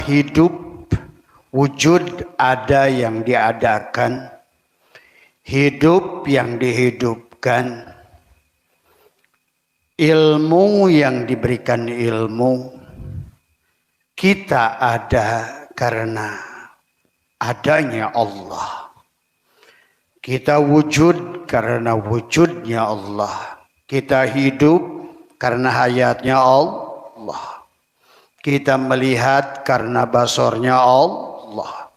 hidup, wujud ada yang diadakan, hidup yang dihidupkan, ilmu yang diberikan ilmu. Kita ada karena adanya Allah. Kita wujud karena wujudnya Allah. Kita hidup karena hayatnya Allah. Kita melihat karena basornya Allah.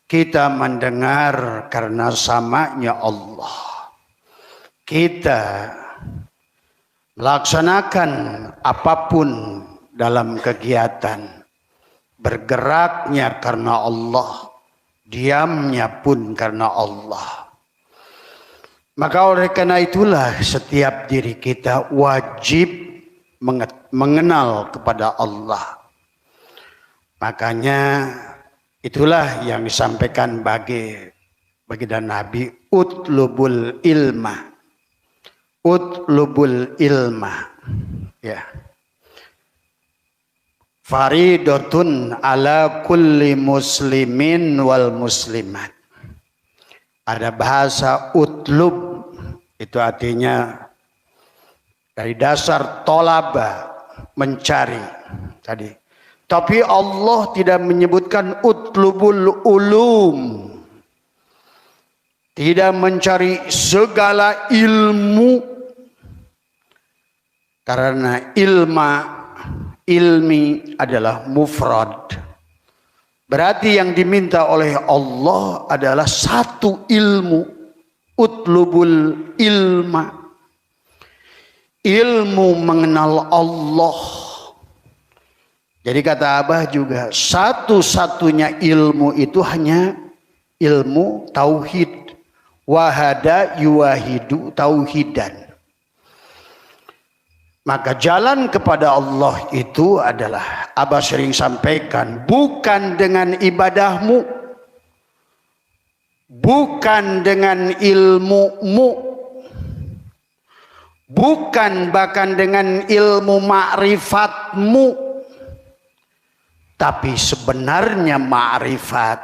Kita mendengar karena samanya Allah. Kita melaksanakan apapun dalam kegiatan. Bergeraknya karena Allah. Diamnya pun karena Allah. Maka oleh karena itulah setiap diri kita wajib mengenal kepada Allah. Makanya itulah yang disampaikan baginda Nabi, utlubul ilma. Utlubul ilma. Ya. Faridatun ala kulli muslimin wal muslimat. Ada bahasa utlub, itu artinya dari dasar tolaba, mencari tadi. Tapi Allah tidak menyebutkan utlubul ulum. Tidak mencari segala ilmu. Karena ilmi adalah mufrad. Berarti yang diminta oleh Allah adalah satu ilmu. Utlubul ilma. Ilmu mengenal Allah. Jadi kata Abah juga, satu-satunya ilmu itu hanya ilmu tauhid. Wahada yuwahidu tauhidan. Maka jalan kepada Allah itu adalah, Abah sering sampaikan, bukan dengan ibadahmu, bukan dengan ilmumu, bukan bahkan dengan ilmu ma'rifatmu, tapi sebenarnya ma'rifat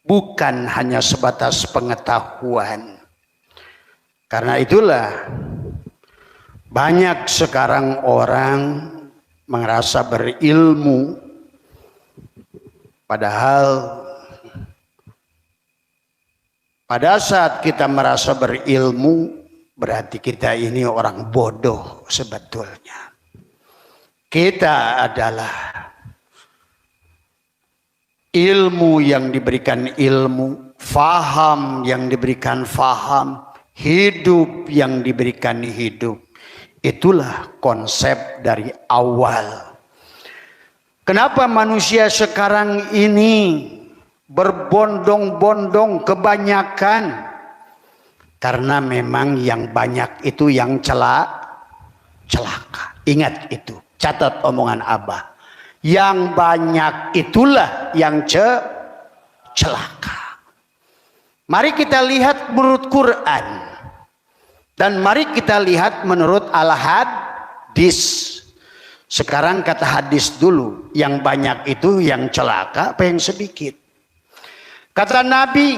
bukan hanya sebatas pengetahuan. Karena itulah banyak sekarang orang merasa berilmu, padahal pada saat kita merasa berilmu, berarti kita ini orang bodoh sebetulnya. Kita adalah ilmu yang diberikan ilmu, faham yang diberikan faham, hidup yang diberikan hidup. Itulah konsep dari awal. Kenapa manusia sekarang ini berbondong-bondong kebanyakan? Karena memang yang banyak itu yang celaka. Ingat itu, catat omongan Abah. Yang banyak itulah yang celaka. Mari kita lihat menurut Quran. Dan mari kita lihat menurut al-hadis. Sekarang kata hadis dulu. Yang banyak itu yang celaka apa yang sedikit. Kata Nabi.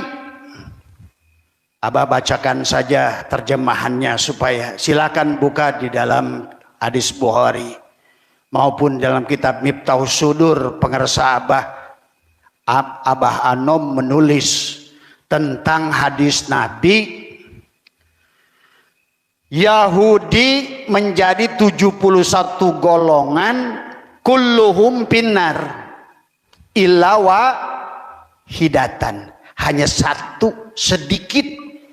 Abah bacakan saja terjemahannya supaya silakan buka di dalam hadis Bukhari. Maupun dalam kitab Miftahus Sudur pengersa Abah Anom menulis tentang hadis Nabi. Yahudi menjadi 71 golongan, kulluhum finnar illa wahidatan. Hanya satu sedikit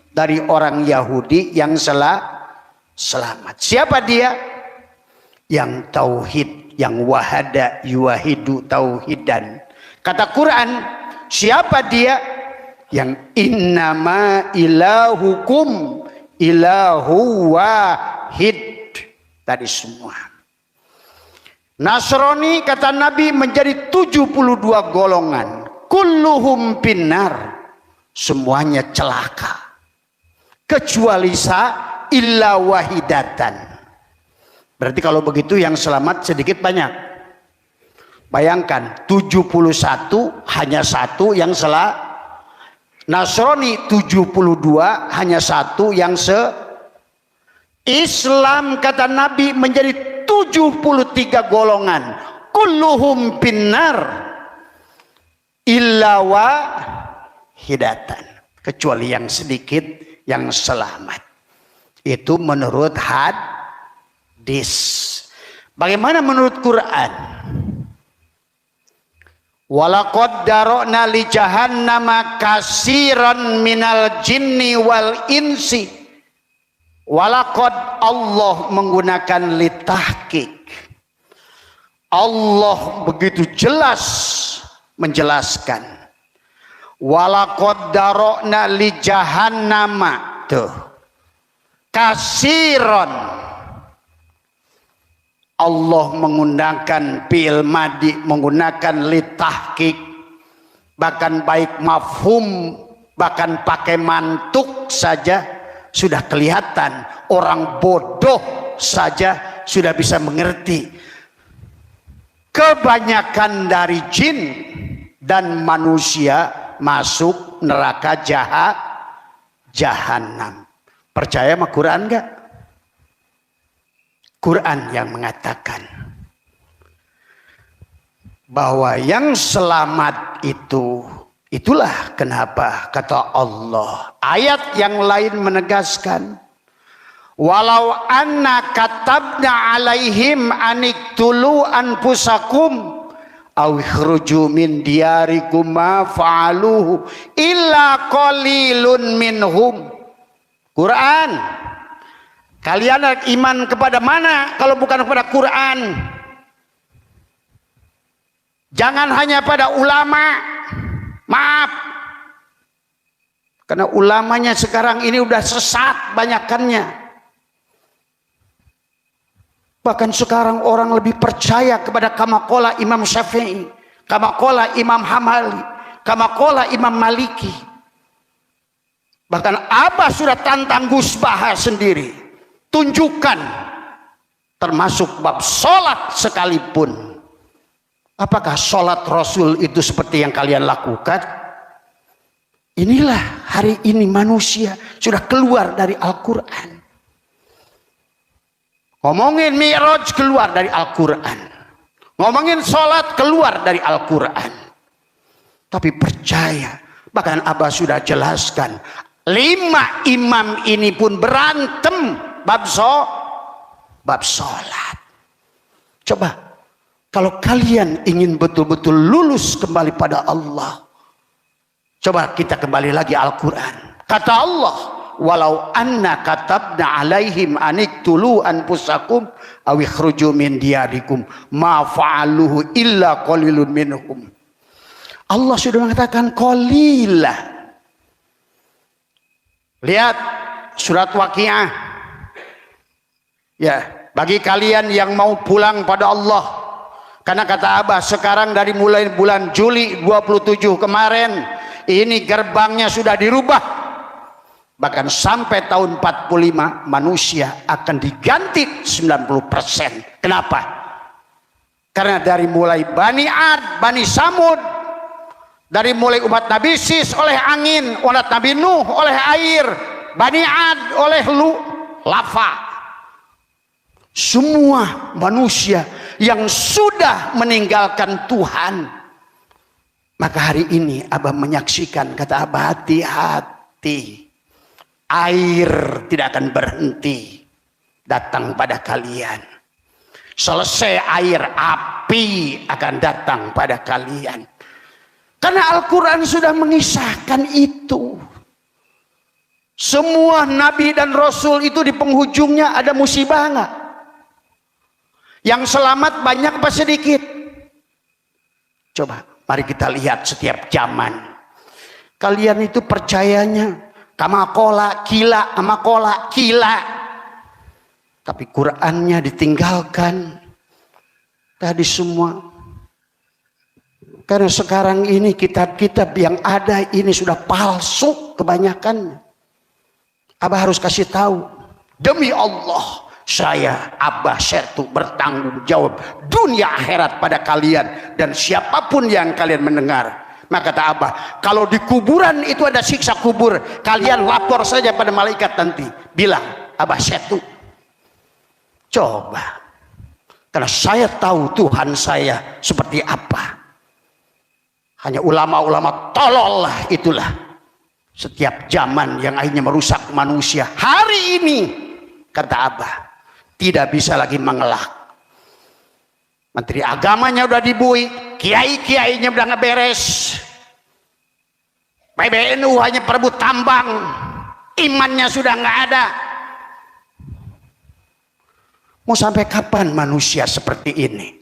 dari orang Yahudi yang selamat. Siapa dia? Yang tauhid, yang wahada yuwahidu tauhidan. Kata Quran, siapa dia? Yang innama ilahukum ilahu wahid. Tadi semua. Nasrani kata Nabi menjadi 72 golongan. Kulluhum finnar. Semuanya celaka. Kecuali illa wahidatan. Berarti kalau begitu yang selamat sedikit banyak. Bayangkan 71 hanya satu yang salah. Nasrani 72 hanya satu yang Islam kata Nabi menjadi 73 golongan. Kulluhum finnar illa wahidatan. Kecuali yang sedikit yang selamat. Itu menurut hadis. Bagaimana menurut Quran? Walaqad dara'na li jahannama katsiran minal jinni wal insi. Walaqad Allah menggunakan litahqiq. Allah begitu jelas menjelaskan. Walaqad dara'na li jahannama. Tuh. Katsiran. Allah menggunakan fi'il madi, menggunakan litahqiq, bahkan baik mafhum, bahkan pakai mantuk saja sudah kelihatan. Orang bodoh saja sudah bisa mengerti. Kebanyakan dari jin dan manusia masuk neraka jahanam. Percaya sama Quran enggak? Quran yang mengatakan bahwa yang selamat itulah kenapa kata Allah. Ayat yang lain menegaskan, walau anna katabna alaihim aniktulu anfusakum aw ikhruju min diyarikum ma fa'aluhu illa qalilun minhum. Quran. Kalian iman kepada mana kalau bukan kepada Quran? Jangan hanya pada ulama. Maaf. Karena ulamanya sekarang ini udah sesat banyakannya. Bahkan sekarang orang lebih percaya kepada kamakola Imam Syafi'i, kamakola Imam Hambali, kamakola Imam Maliki. Bahkan Abah sudah tantang Gus Baha sendiri. Tunjukkan termasuk bab sholat sekalipun. Apakah sholat Rasul itu seperti yang kalian lakukan? Inilah hari ini manusia sudah keluar dari Al-Quran. Ngomongin Mi'raj keluar dari Al-Quran. Ngomongin sholat keluar dari Al-Quran. Tapi percaya, bahkan Abah sudah jelaskan, 5 imam ini pun berantem bab sholat. Coba kalau kalian ingin betul-betul lulus kembali pada Allah, coba kita kembali lagi Al-Quran. Kata Allah, walau anna katabna alaihim aniktulu anfusakum aw ikhruju min diyarikum ma fa'aluhu illa qalilun minhum. Allah sudah mengatakan qalilah. Lihat surat Waqiah. Ya, bagi kalian yang mau pulang pada Allah, karena kata Abah sekarang dari mulai bulan Juli 27 kemarin ini gerbangnya sudah dirubah, bahkan sampai tahun 45 manusia akan diganti 90%. Kenapa? Karena dari mulai Bani Ad, Bani Samud, dari mulai umat Nabi Sis oleh angin, umat Nabi Nuh oleh air, Bani Ad oleh lava. Semua manusia yang sudah meninggalkan Tuhan. Maka hari ini Abah menyaksikan, kata Abah, hati-hati. Air tidak akan berhenti datang pada kalian. Selesai air, api akan datang pada kalian. Karena Al-Quran sudah mengisahkan itu. Semua Nabi dan Rasul itu di penghujungnya ada musibah enggak? Yang selamat banyak apa sedikit? Coba mari kita lihat setiap zaman. Kalian itu percayanya kamakola kila, amakola kila. Tapi Qurannya ditinggalkan. Tadi semua. Karena sekarang ini kitab-kitab yang ada ini sudah palsu kebanyakan. Abah harus kasih tahu. Demi Allah. Saya Abah Setu bertanggung jawab dunia akhirat pada kalian dan siapapun yang kalian mendengar. Maka kata Abah, kalau di kuburan itu ada siksa kubur, kalian lapor saja pada malaikat nanti. Bilang, Abah Setu. Coba. Karena saya tahu Tuhan saya seperti apa. Hanya ulama-ulama tolol lah itulah. Setiap zaman yang akhirnya merusak manusia. Hari ini, kata Abah, tidak bisa lagi mengelak. Menteri agamanya udah dibui, kiai-kiainya udah ngeberes. PBNU hanya perebut tambang, imannya sudah nggak ada. Mau sampai kapan manusia seperti ini?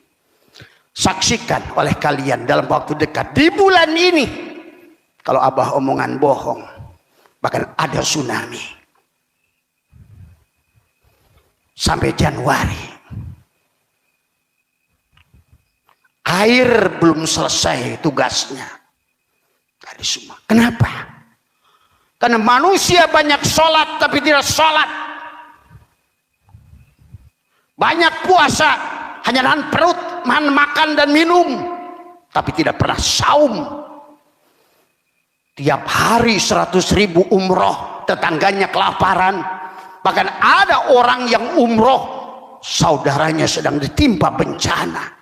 Saksikan oleh kalian dalam waktu dekat di bulan ini. Kalau Abah omongan bohong, bahkan ada tsunami. Sampai Januari. Air belum selesai tugasnya. Dari semua. Kenapa? Karena manusia banyak sholat tapi tidak sholat. Banyak puasa hanya nahan perut, makan dan minum, tapi tidak pernah saum. Tiap hari 100.000 umroh, tetangganya kelaparan. Bahkan ada orang yang umroh, saudaranya sedang ditimpa bencana.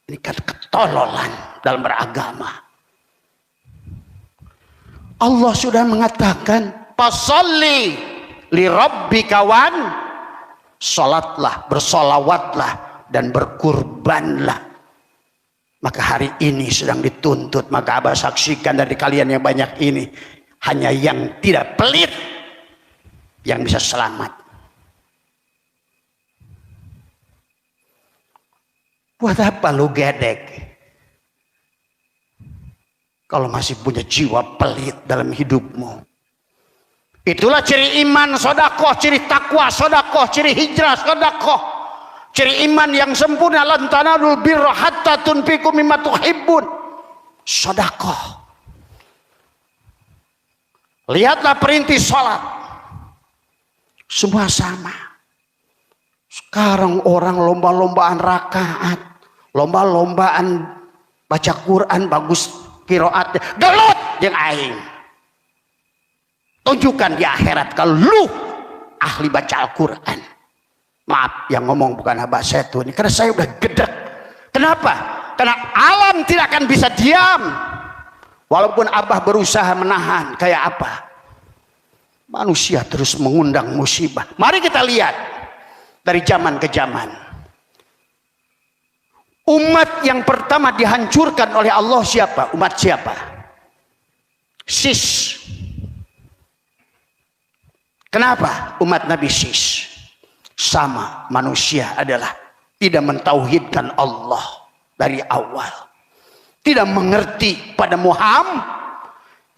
Ini kan ketololan dalam beragama. Allah sudah mengatakan, fasalli li rabbika wan, salatlah, bersolawatlah dan berkurbanlah. Maka hari ini sedang dituntut. Maka Abah saksikan dari kalian yang banyak ini, hanya yang tidak pelit yang bisa selamat. Buat apa lu gedek kalau masih punya jiwa pelit dalam hidupmu? Itulah ciri iman, sodakoh, ciri takwa, sodakoh, ciri hijrah, sodakoh, ciri iman yang sempurna. Lan tanalul birra hatta tunfiqu mimma tuhibbun. Sodakoh. Lihatlah perintis sholat, semua sama. Sekarang orang lomba-lombaan rakaat, lomba-lombaan baca Quran bagus qiraatnya, gelut yang aing. Tunjukkan di akhirat kalau lu ahli baca Al-Quran. Maaf yang ngomong bukan Abah Setu ini, karena saya udah gedek. Kenapa? Karena alam tidak akan bisa diam. Walaupun Abah berusaha menahan, kayak apa? Manusia terus mengundang musibah. Mari kita lihat dari zaman ke zaman. Umat yang pertama dihancurkan oleh Allah siapa? Umat siapa? Sis. Kenapa umat Nabi Sis? Sama, manusia adalah tidak mentauhidkan Allah dari awal. Tidak mengerti pada Muhammad.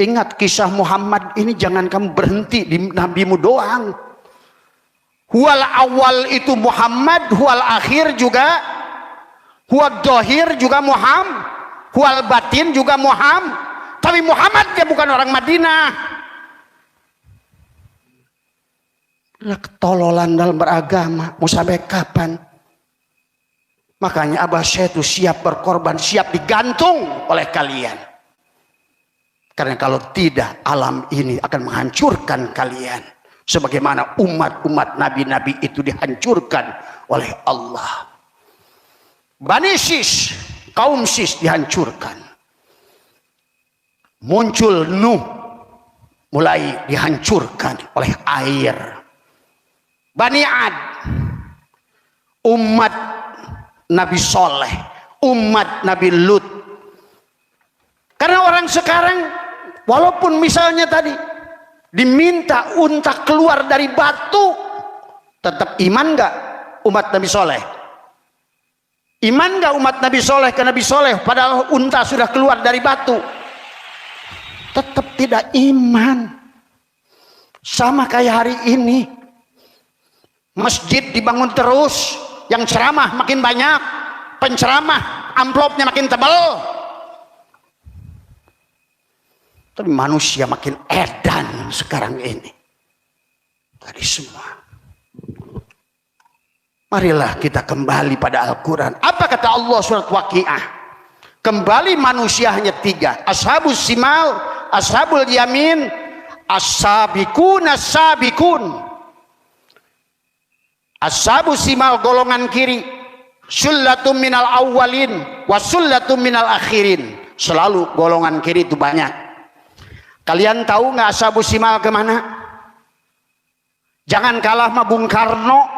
Ingat kisah Muhammad ini, jangan kamu berhenti di nabimu doang. Huwal awal itu Muhammad, huwal akhir juga, huwal dohir juga Muhammad, huwal batin juga Muhammad. Tapi Muhammad dia bukan orang Madinah. Ketololan dalam beragama, mau sampai kapan? Makanya Abah Setu siap berkorban, siap digantung oleh kalian. Karena kalau tidak, alam ini akan menghancurkan kalian. Sebagaimana umat-umat nabi-nabi itu dihancurkan oleh Allah. Bani Sis, kaum Sis dihancurkan. Muncul Nuh, mulai dihancurkan oleh air. Bani Ad, umat Nabi Soleh, umat Nabi Lut. Karena orang sekarang, walaupun misalnya tadi diminta unta keluar dari batu, tetap iman gak umat Nabi Soleh? Iman gak umat Nabi Soleh ke Nabi Soleh padahal unta sudah keluar dari batu? Tetap tidak iman. Sama kayak hari ini, masjid dibangun terus, yang ceramah makin banyak, penceramah amplopnya makin tebal. Tapi manusia makin edan sekarang ini. Tadi semua. Marilah kita kembali pada Al-Quran. Apa kata Allah surat Waqiah? Kembali manusia hanya 3. Ashabus simal, ashabul yamin, as-sabiqun as-sabiqun. Ashabus simal golongan kiri, sullatum minal awwalin wa sullatum minal akhirin. Selalu golongan kiri itu banyak. Kalian tahu nggak ashabus simal kemana? Jangan kalah sama Bung Karno.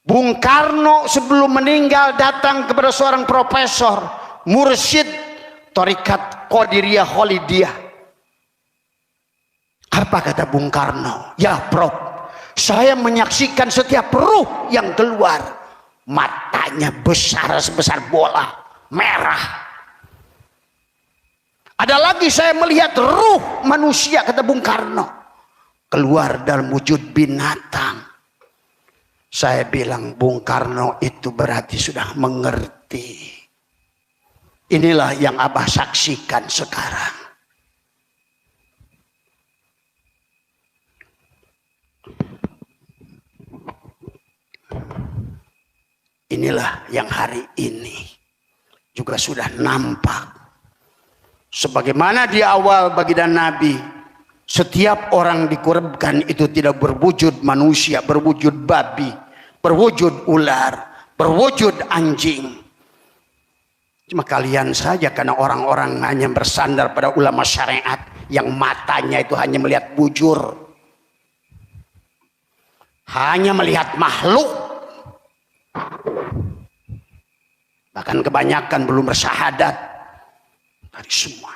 Bung Karno sebelum meninggal datang kepada seorang profesor mursyid Thariqat Qadiriyah Khalidiyah. Apa kata Bung Karno? Ya Prof, saya menyaksikan setiap ruh yang keluar matanya besar sebesar bola merah. Ada lagi saya melihat ruh manusia, kata Bung Karno, keluar dalam wujud binatang. Saya bilang Bung Karno itu berarti sudah mengerti. Inilah yang Abah saksikan sekarang. Inilah yang hari ini juga sudah nampak. Sebagaimana di awal baginda Nabi, setiap orang dikurbankan itu tidak berwujud manusia, berwujud babi, berwujud ular, berwujud anjing. Cuma kalian saja karena orang-orang hanya bersandar pada ulama syariat yang matanya itu hanya melihat bujur, hanya melihat makhluk. Bahkan kebanyakan belum bersyahadat dari semua.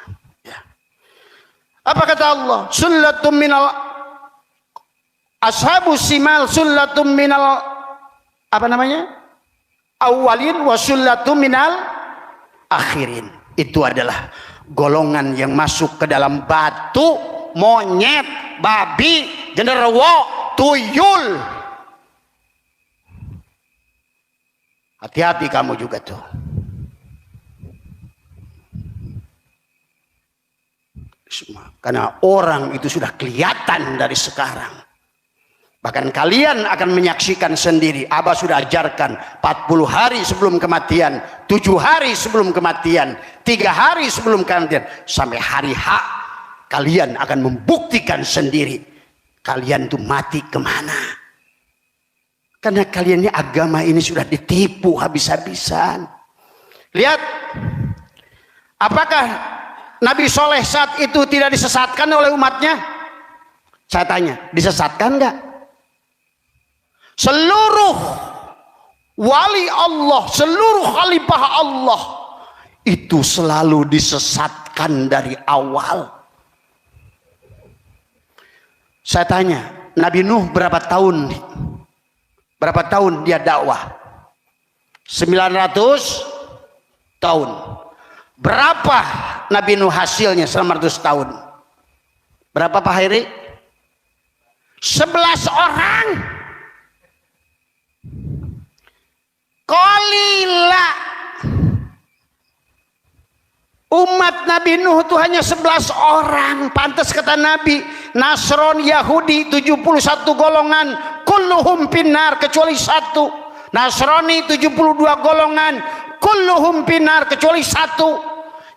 Apa kata Allah? Sullatum minal ashabus simal, sullatum minal apa namanya? Awwalin wa sullatum minal akhirin. Itu adalah golongan yang masuk ke dalam batu, monyet, babi, genderuwo, tuyul. Hati-hati kamu juga tuh. Karena orang itu sudah kelihatan dari sekarang. Bahkan kalian akan menyaksikan sendiri. Abah sudah ajarkan 40 hari sebelum kematian, 7 hari sebelum kematian, 3 hari sebelum kematian, sampai hari H kalian akan membuktikan sendiri kalian tuh mati kemana. Karena kalian ini agama ini sudah ditipu habis-habisan. Lihat, apakah Nabi Soleh saat itu tidak disesatkan oleh umatnya? Saya tanya, disesatkan enggak? Seluruh wali Allah, seluruh khalifah Allah itu selalu disesatkan dari awal. Saya tanya, Nabi Nuh berapa tahun? Berapa tahun dia dakwah? 900 tahun. Berapa Nabi Nuh hasilnya selama 100 tahun? Berapa Pak Hairi? 11 orang. Qalila. Umat Nabi Nuh itu hanya 11 orang. Pantas kata Nabi, Nasron Yahudi 71 golongan, kulluhum finnar kecuali 1. Nasrani 72 golongan, kulluhum finnar kecuali 1.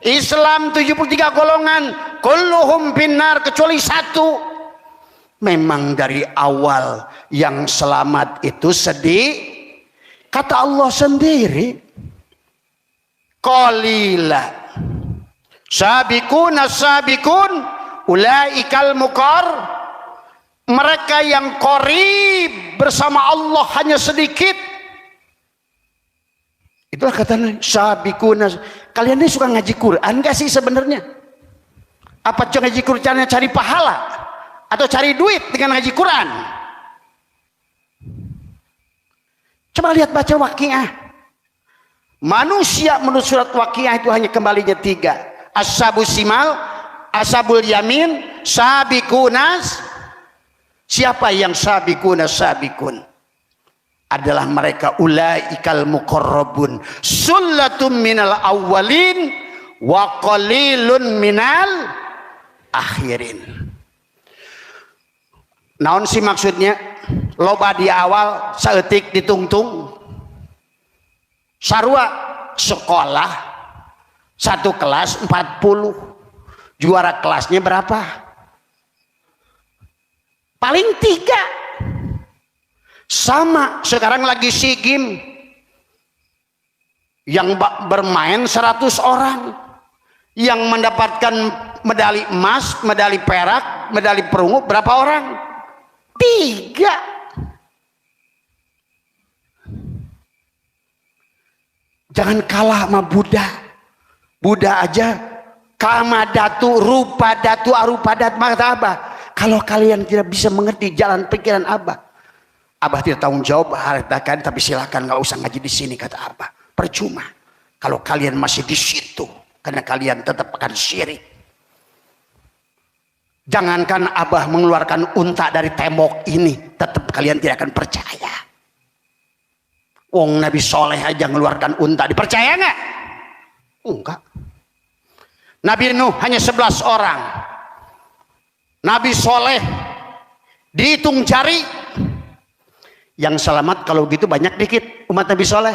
Islam 73 golongan, kulluhum finnar kecuali 1. Memang dari awal yang selamat itu sedih. Kata Allah sendiri, qalila sabiqun as-sabiqun ulaikal muqar. Mereka yang qarib bersama Allah hanya sedikit. Itulah kata sabiqun. Kalian ini suka ngaji Quran gak sih sebenarnya? Apa ngaji Quran cari pahala atau cari duit dengan ngaji Quran? Coba lihat baca Waqiah. Manusia menurut surat Waqiah itu hanya kembalinya 3. Ashabus simal, ashabul yamin, sabiqunas. Siapa yang sabiqunas sabiqun? Adalah mereka ulaikal muqarrabun, sullatum minal awwalin wa qalilun minal akhirin. Naon sih maksudnya? Loba di awal, saeutik ditungtung. Sarua sekolah satu kelas 40. Juara kelasnya berapa? Paling 3. Sama sekarang lagi SEA Games. Yang bermain 100 orang. Yang mendapatkan medali emas, medali perak, medali perunggu berapa orang? 3. Jangan kalah sama Buddha. Buddha aja kama datu, rupa datu, arupa datu. Maka apa? Kalau kalian tidak bisa mengerti jalan pikiran Abah, Abah tidak tanggung jawab hartakan, tapi silakan nggak usah ngaji di sini, kata Abah. Percuma kalau kalian masih di situ, karena kalian tetap akan syirik. Jangankan Abah mengeluarkan unta dari tembok ini, tetap kalian tidak akan percaya. Wong Nabi Soleh aja mengeluarkan unta, dipercaya nggak? Enggak. Nabi Nuh hanya 11 orang. Nabi Soleh dihitung jari. Yang selamat kalau gitu banyak dikit umat Nabi Soleh.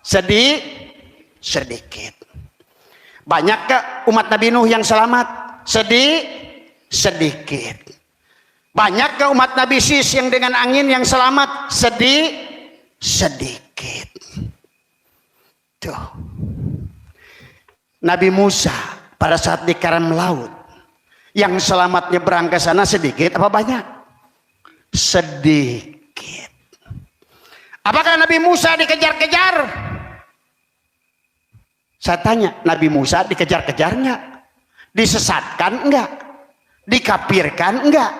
Sedikit. Banyakkah umat Nabi Nuh yang selamat? Sedikit. Banyakkah umat Nabi Sis yang dengan angin yang selamat? Sedikit. Tuh. Nabi Musa pada saat di karam laut, yang selamatnya berangkat sana sedikit apa banyak? Sedikit. Apakah Nabi Musa dikejar-kejar? Saya tanya, Nabi Musa dikejar-kejar enggak? Disesatkan enggak? Dikafirkan enggak?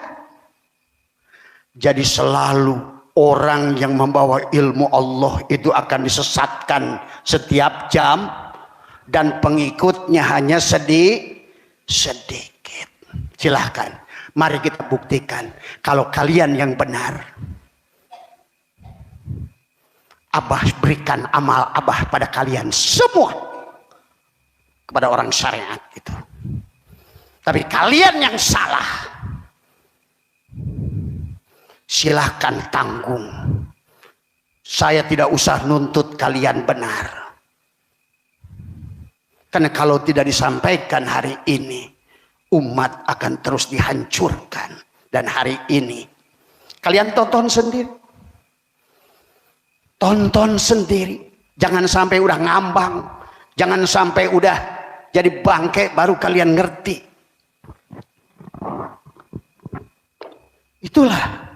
Jadi selalu orang yang membawa ilmu Allah itu akan disesatkan setiap jam, dan pengikutnya hanya sedikit. Silahkan, mari kita buktikan kalau kalian yang benar. Abah berikan amal Abah pada kalian semua, kepada orang syariat itu. Tapi kalian yang salah, silahkan tanggung. Saya tidak usah nuntut kalian benar. Karena kalau tidak disampaikan hari ini, umat akan terus dihancurkan. Dan hari ini, kalian tonton sendiri. Tonton sendiri. Jangan sampai udah ngambang. Jangan sampai udah jadi bangke baru kalian ngerti. Itulah.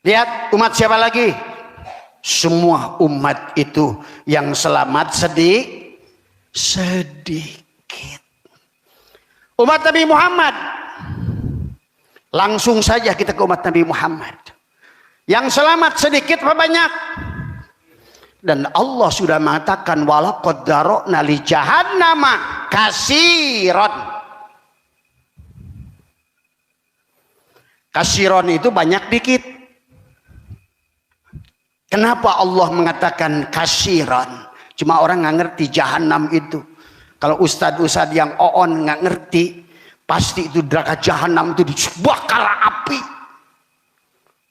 Lihat umat siapa lagi? Semua umat itu yang selamat sedikit. Umat Nabi Muhammad. Langsung saja kita ke umat Nabi Muhammad. Yang selamat sedikit apa banyak? Dan Allah sudah mengatakan walaqad dzara'na li jahannama katsiran. Katsiran itu banyak dikit. Kenapa Allah mengatakan katsiran? Cuma orang nggak ngerti jahanam itu. Kalau ustadz-ustadz yang on nggak ngerti, pasti itu neraka jahanam itu dibakar api,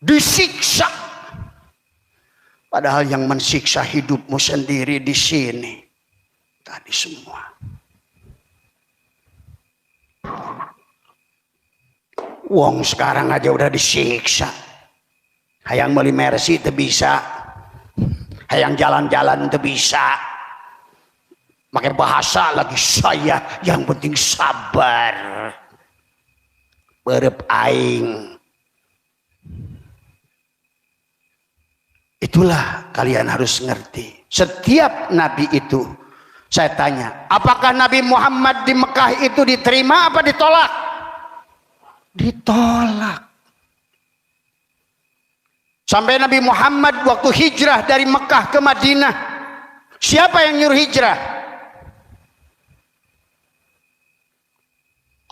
disiksa. Padahal yang mensiksa hidupmu sendiri di sini tadi semua. Wong sekarang aja udah disiksa. Hayang beli Mercy itu bisa, hayang jalan-jalan itu bisa. Pakai bahasa lagi saya, yang penting sabar. Berep aing. Itulah kalian harus ngerti. Setiap nabi itu, saya tanya, apakah Nabi Muhammad di Mekah itu diterima apa ditolak? Ditolak. Sampai Nabi Muhammad waktu hijrah dari Mekah ke Madinah, siapa yang nyuruh hijrah?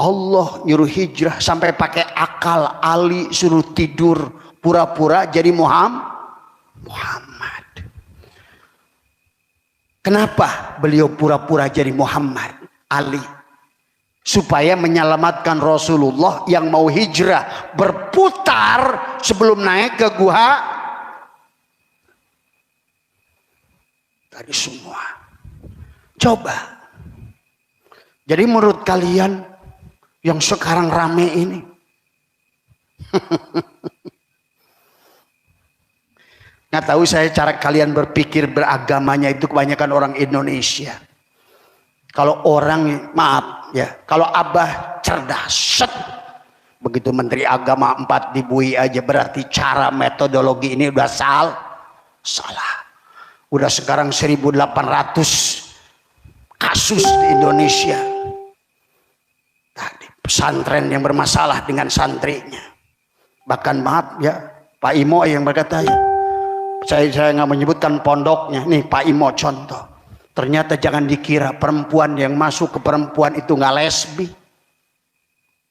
Allah nyuruh hijrah, sampai pakai akal Ali suruh tidur pura-pura jadi Muhammad. Kenapa beliau pura-pura jadi Muhammad Ali? supaya menyelamatkan Rasulullah yang mau hijrah, berputar sebelum naik ke gua tadi semua. Coba. Jadi menurut kalian yang sekarang rame ini nggak tahu saya cara kalian berpikir beragamanya itu kebanyakan orang Indonesia. Kalau orang, maaf ya, kalau Abah cerdas, set, begitu Menteri Agama 4 dibui aja berarti cara metodologi ini udah salah. Udah sekarang 1.800 kasus di Indonesia. Tadi pesantren yang bermasalah dengan santrinya. Bahkan maaf ya, Pak Imo yang berkata ya, saya nggak menyebutkan pondoknya, nih Pak Imo contoh. Ternyata jangan dikira perempuan yang masuk ke perempuan itu nggak lesbi.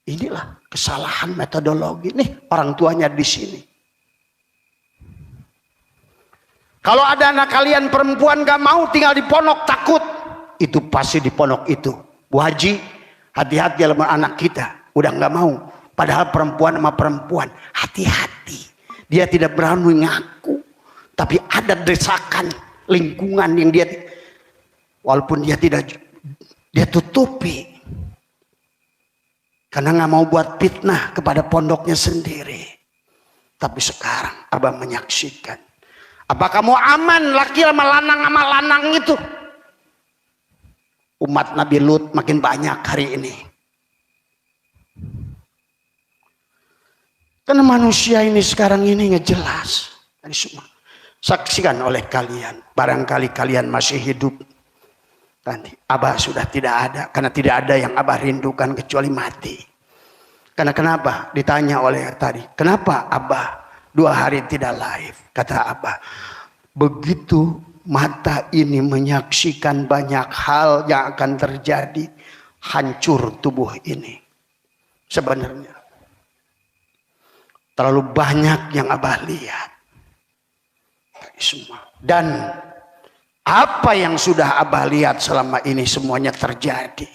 Inilah kesalahan metodologi. Nih orang tuanya di sini. Kalau ada anak kalian perempuan nggak mau tinggal di pondok takut, itu pasti di pondok itu. Bu Haji, hati-hati dalam anak kita. Udah nggak mau. Padahal perempuan sama perempuan, hati-hati. Dia tidak berani ngaku, tapi ada desakan lingkungan yang dia, walaupun dia tidak, dia tutupi karena nggak mau buat fitnah kepada pondoknya sendiri. Tapi sekarang Abah menyaksikan, apa kamu aman laki sama lanang itu? Umat Nabi Lut makin banyak hari ini. Karena manusia ini sekarang ini ngejelas dari semua. Saksikan oleh kalian, barangkali kalian masih hidup. Nanti Abah sudah tidak ada, karena tidak ada yang Abah rindukan kecuali mati. Karena kenapa? Ditanya oleh tadi, kenapa Abah 2 hari tidak live? Kata Abah, begitu mata ini menyaksikan banyak hal yang akan terjadi, hancur tubuh ini. Sebenarnya terlalu banyak yang Abah lihat. Semua. Dan apa yang sudah Abah lihat selama ini semuanya terjadi.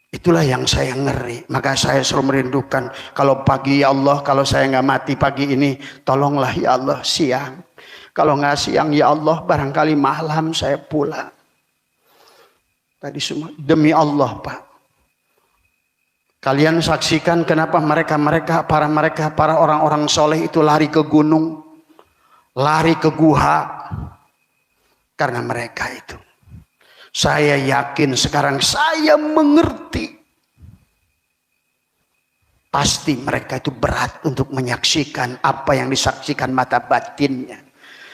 Itulah yang saya ngeri. Maka saya selalu merindukan, kalau pagi ya Allah, kalau saya nggak mati pagi ini, tolonglah ya Allah siang. Kalau nggak siang ya Allah, barangkali malam saya pulang. Tadi semua demi Allah Pak. Kalian saksikan kenapa para orang-orang soleh itu lari ke gunung, lari ke guha, karena mereka itu. Saya yakin sekarang saya mengerti. Pasti mereka itu berat untuk menyaksikan apa yang disaksikan mata batinnya.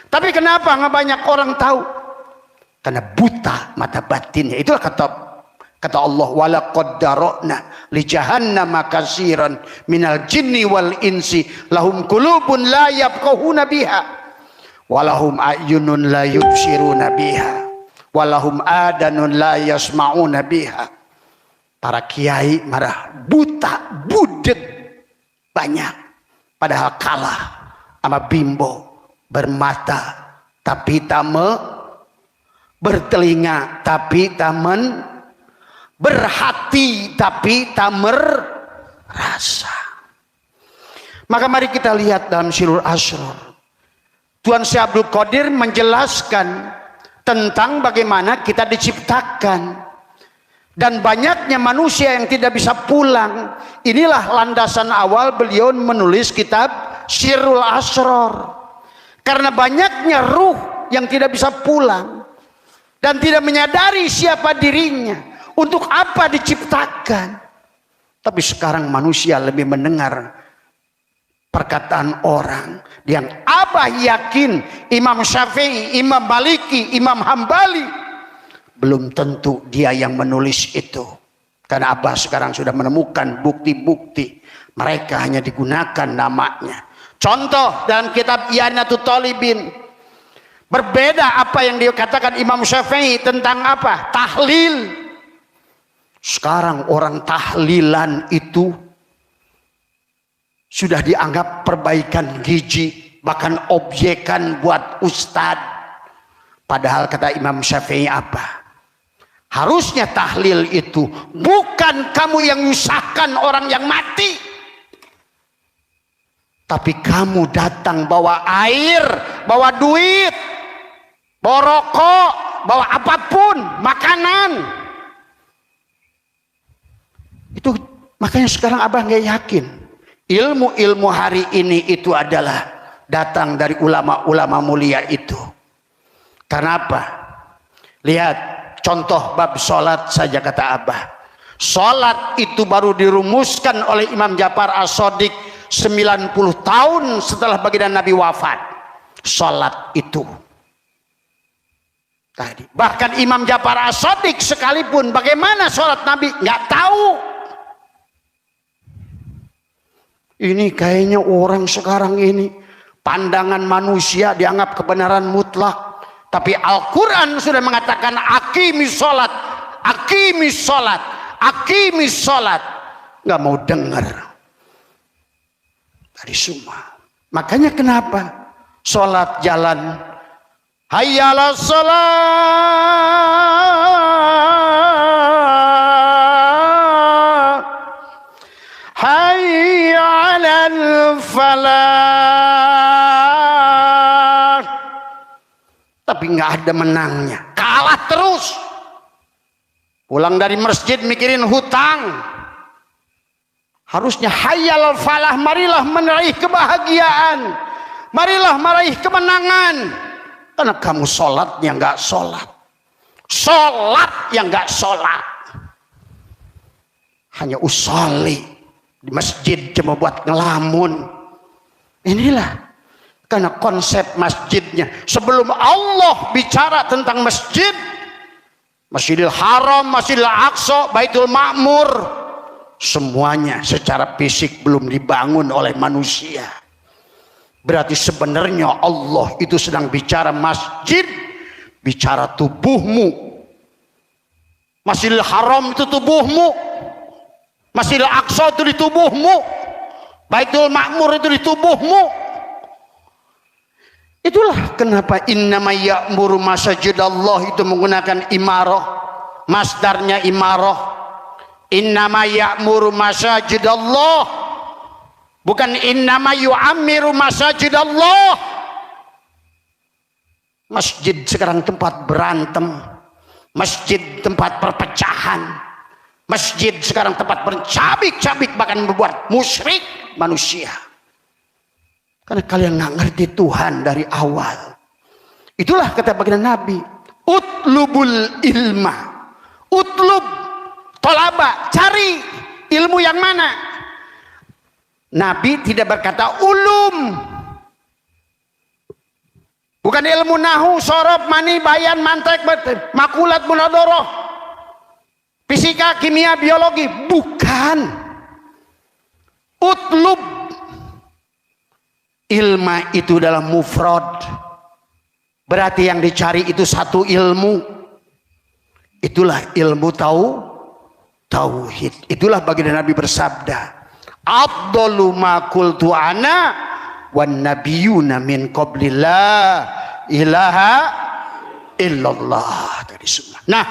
Tapi kenapa nggak banyak orang tahu? Karena buta mata batinnya. Itulah kata Allah, walaqad darana li jahannama katsiran minal jinni wal insi lahum qulubun la yafqahuna biha walahum a'yunun la yubsiruna biha walahum adanun la yasma'una biha. Para kiai marah buta, budeg banyak, padahal kalah sama bimbo bermata tapi tak bertelinga tapi tak berhati tapi tak merasa. Maka mari kita lihat dalam Sirul Asrar. Tuan Syekh Abdul Qadir menjelaskan tentang bagaimana kita diciptakan. Dan banyaknya manusia yang tidak bisa pulang. Inilah landasan awal beliau menulis kitab Sirul Asrar. Karena banyaknya ruh yang tidak bisa pulang. Dan tidak menyadari siapa dirinya. Untuk apa diciptakan? Tapi sekarang manusia lebih mendengar perkataan orang yang Abah yakin Imam Syafi'i, Imam Maliki, Imam Hambali belum tentu dia yang menulis itu. Karena Abah sekarang sudah menemukan bukti-bukti mereka hanya digunakan namanya. Contoh dalam kitab I'anatul Talibin, berbeda apa yang dikatakan Imam Syafi'i tentang apa? Tahlil. Sekarang orang tahlilan itu sudah dianggap perbaikan gizi, bahkan objekan buat ustadz. Padahal kata Imam Syafi'i apa? Harusnya tahlil itu bukan kamu yang nyusahkan orang yang mati, tapi kamu datang bawa air, bawa duit, bawa rokok, bawa apapun, makanan. Itu makanya sekarang abah nggak yakin ilmu-ilmu hari ini itu adalah datang dari ulama-ulama mulia itu. Kenapa? Lihat contoh bab sholat saja, kata abah. Sholat itu baru dirumuskan oleh Imam Ja'far As-Shadiq 90 tahun setelah baginda Nabi wafat. Sholat itu tadi. Bahkan Imam Ja'far As-Shadiq sekalipun bagaimana sholat Nabi nggak tahu. Ini kayaknya orang sekarang ini pandangan manusia dianggap kebenaran mutlak. Tapi Al-Quran sudah mengatakan aqimis sholat, aqimis sholat, aqimis sholat. Nggak mau dengar dari semua. Makanya kenapa sholat jalan, hayya 'alas sholat, hayya 'alal falah, tapi nggak ada menangnya, kalah terus. Pulang dari masjid mikirin hutang. Harusnya hayyal falah, marilah meraih kebahagiaan, marilah meraih kemenangan. Karena kamu sholatnya nggak sholat, sholat yang nggak sholat, hanya usolli di masjid cuma buat ngelamun. Inilah karena konsep masjidnya. Sebelum Allah bicara tentang masjid, Masjidil Haram, Masjidil Aqsa, Baitul Ma'mur, semuanya secara fisik belum dibangun oleh manusia. Berarti sebenarnya Allah itu sedang bicara masjid, bicara tubuhmu. Masjidil Haram itu tubuhmu, Masjidil Aqsa itu di tubuhmu, Baitul Ma'mur itu di tubuhmu. Itulah kenapa innama ya'muru masajidallah itu menggunakan imarah, masdarnya imarah. Innama ya'muru masajidallah, bukan innama yu'ammiru masajidallah. Masjid sekarang tempat berantem, masjid tempat perpecahan, masjid sekarang tempat bercabik-cabik, bahkan membuat musyrik manusia. Karena kalian nggak ngerti Tuhan dari awal. Itulah kata baginda Nabi, utlubul ilma, utlub, tolaba, cari ilmu yang mana. Nabi tidak berkata ulum, bukan ilmu nahu, sorob, mani, bayan, mantek, makulat, munadoroh, fisika, kimia, biologi, bukan. Utlub, ilma itu dalam mufrad, berarti yang dicari itu satu ilmu. Itulah ilmu tauhid. Itulah baginda Nabi bersabda, afdalu ma qultu ana wan nabiyuna min qabli la ilaha illallah. Tadi semua. Nah,